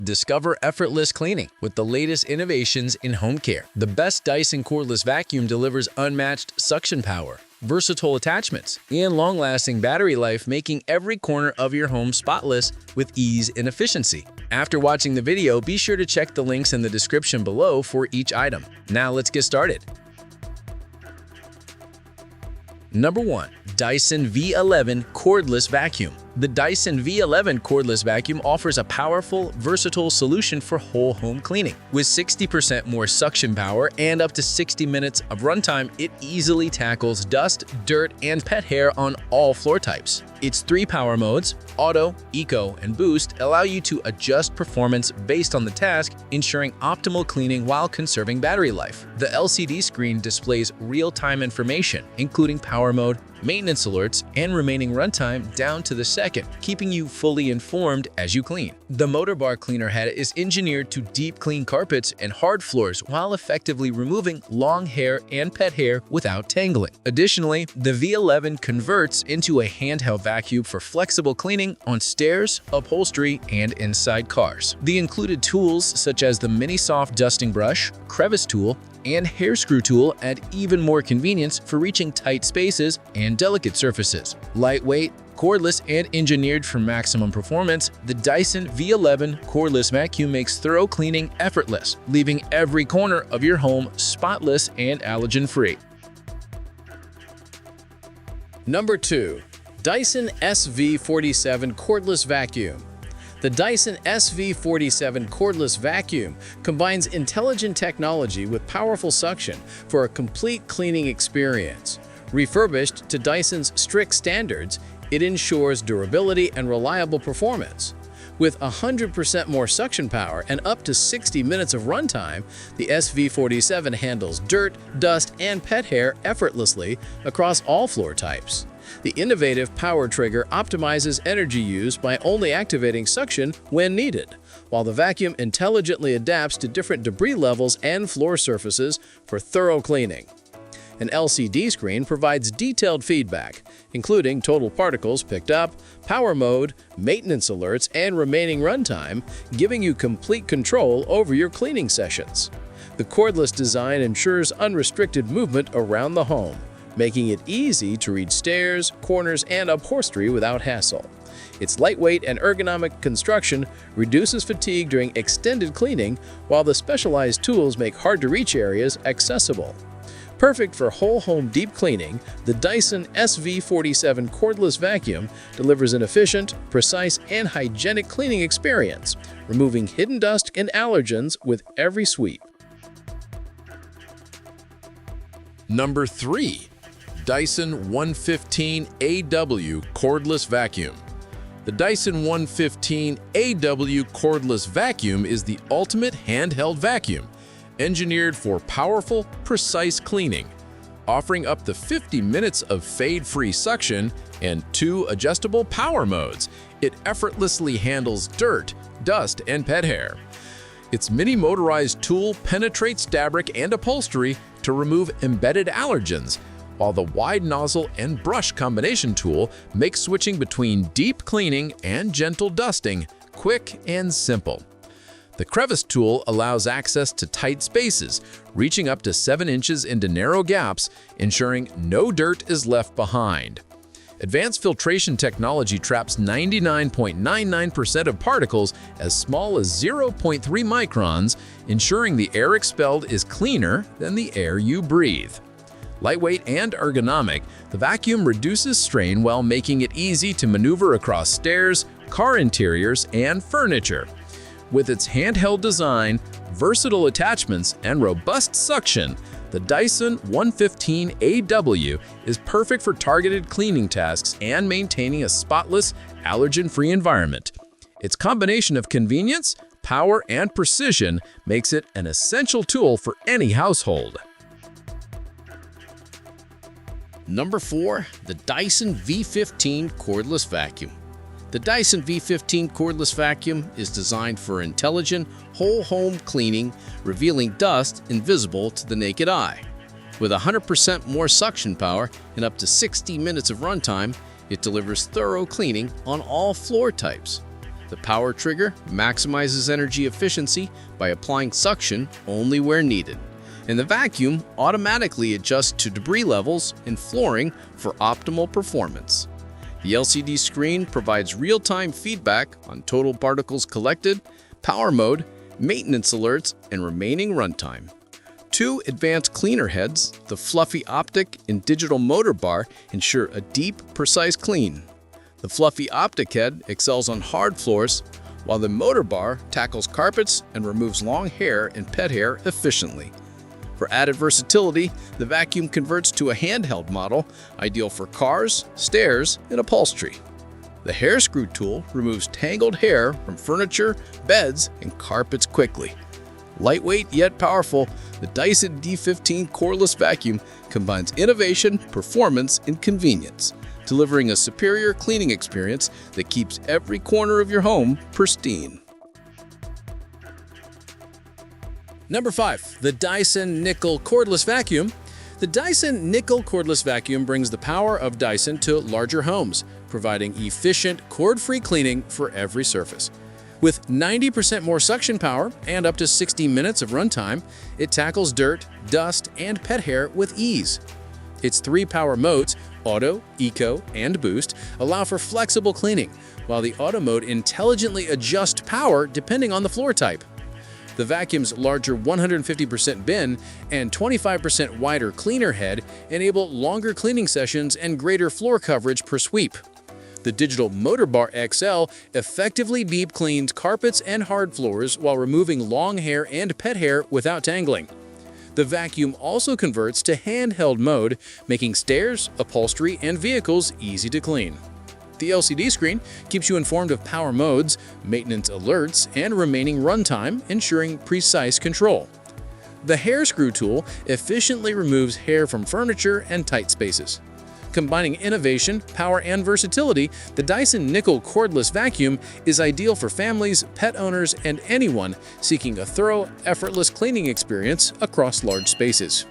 Discover effortless cleaning with the latest innovations in home care. The best Dyson Cordless vacuum delivers unmatched suction power, versatile attachments, and long-lasting battery life, making every corner of your home spotless with ease and efficiency. After watching the video, be sure to check the links in the description below for each item. Now let's get started. Number 1. Dyson V11 Cordless Vacuum. The Dyson V11 Cordless Vacuum offers a powerful, versatile solution for whole home cleaning. With 60% more suction power and up to 60 minutes of runtime, it easily tackles dust, dirt, and pet hair on all floor types. Its 3 power modes, Auto, Eco, and Boost, allow you to adjust performance based on the task, ensuring optimal cleaning while conserving battery life. The LCD screen displays real-time information, including power mode, maintenance alerts, and remaining runtime down to the second, keeping you fully informed as you clean. The motor bar cleaner head is engineered to deep clean carpets and hard floors while effectively removing long hair and pet hair without tangling. Additionally, the V11 converts into a handheld vacuum for flexible cleaning on stairs, upholstery, and inside cars. The included tools such as the mini soft dusting brush, crevice tool, and hair screw tool add even more convenience for reaching tight spaces and delicate surfaces. Lightweight, cordless, and engineered for maximum performance, the Dyson V11 Cordless Vacuum makes thorough cleaning effortless, leaving every corner of your home spotless and allergen-free. Number 2. Dyson SV47 Cordless Vacuum. The Dyson SV47 Cordless Vacuum combines intelligent technology with powerful suction for a complete cleaning experience. Refurbished to Dyson's strict standards, it ensures durability and reliable performance. With 100% more suction power and up to 60 minutes of runtime, the SV47 handles dirt, dust, and pet hair effortlessly across all floor types. The innovative power trigger optimizes energy use by only activating suction when needed, while the vacuum intelligently adapts to different debris levels and floor surfaces for thorough cleaning. An LCD screen provides detailed feedback, including total particles picked up, power mode, maintenance alerts, and remaining runtime, giving you complete control over your cleaning sessions. The cordless design ensures unrestricted movement around the home, making it easy to reach stairs, corners, and upholstery without hassle. Its lightweight and ergonomic construction reduces fatigue during extended cleaning, while the specialized tools make hard-to-reach areas accessible. Perfect for whole home deep cleaning, the Dyson SV47 Cordless Vacuum delivers an efficient, precise, and hygienic cleaning experience, removing hidden dust and allergens with every sweep. Number 3. Dyson 115AW Cordless Vacuum. The Dyson 115AW Cordless Vacuum is the ultimate handheld vacuum, engineered for powerful, precise cleaning. Offering up to 50 minutes of fade-free suction and 2 adjustable power modes, it effortlessly handles dirt, dust, and pet hair. Its mini-motorized tool penetrates fabric and upholstery to remove embedded allergens, while the wide nozzle and brush combination tool makes switching between deep cleaning and gentle dusting quick and simple. The crevice tool allows access to tight spaces, reaching up to 7 inches into narrow gaps, ensuring no dirt is left behind. Advanced filtration technology traps 99.99% of particles as small as 0.3 microns, ensuring the air expelled is cleaner than the air you breathe. Lightweight and ergonomic, the vacuum reduces strain while making it easy to maneuver across stairs, car interiors, and furniture. With its handheld design, versatile attachments, and robust suction, the Dyson 115AW is perfect for targeted cleaning tasks and maintaining a spotless, allergen-free environment. Its combination of convenience, power, and precision makes it an essential tool for any household. Number 4. The Dyson V15 Cordless Vacuum. The Dyson V15 Cordless Vacuum is designed for intelligent, whole-home cleaning, revealing dust invisible to the naked eye. With 100% more suction power and up to 60 minutes of runtime, it delivers thorough cleaning on all floor types. The power trigger maximizes energy efficiency by applying suction only where needed, and the vacuum automatically adjusts to debris levels and flooring for optimal performance. The LCD screen provides real-time feedback on total particles collected, power mode, maintenance alerts, and remaining runtime. Two advanced cleaner heads, the fluffy optic and digital motor bar, ensure a deep, precise clean. The fluffy optic head excels on hard floors, while the motor bar tackles carpets and removes long hair and pet hair efficiently. For added versatility, the vacuum converts to a handheld model, ideal for cars, stairs, and upholstery. The hair screw tool removes tangled hair from furniture, beds, and carpets quickly. Lightweight yet powerful, the Dyson D15 cordless vacuum combines innovation, performance, and convenience, delivering a superior cleaning experience that keeps every corner of your home pristine. Number 5. The Dyson Nickel Cordless Vacuum. The Dyson Nickel Cordless Vacuum brings the power of Dyson to larger homes, providing efficient, cord-free cleaning for every surface. With 90% more suction power and up to 60 minutes of runtime, it tackles dirt, dust, and pet hair with ease. Its 3 power modes, Auto, Eco, and Boost, allow for flexible cleaning, while the Auto mode intelligently adjusts power depending on the floor type. The vacuum's larger 150% bin and 25% wider cleaner head enable longer cleaning sessions and greater floor coverage per sweep. The digital motor bar XL effectively deep cleans carpets and hard floors while removing long hair and pet hair without tangling. The vacuum also converts to handheld mode, making stairs, upholstery, and vehicles easy to clean. The LCD screen keeps you informed of power modes, maintenance alerts, and remaining runtime, ensuring precise control. The hair screw tool efficiently removes hair from furniture and tight spaces. Combining innovation, power, and versatility, the Dyson Nickel Cordless Vacuum is ideal for families, pet owners, and anyone seeking a thorough, effortless cleaning experience across large spaces.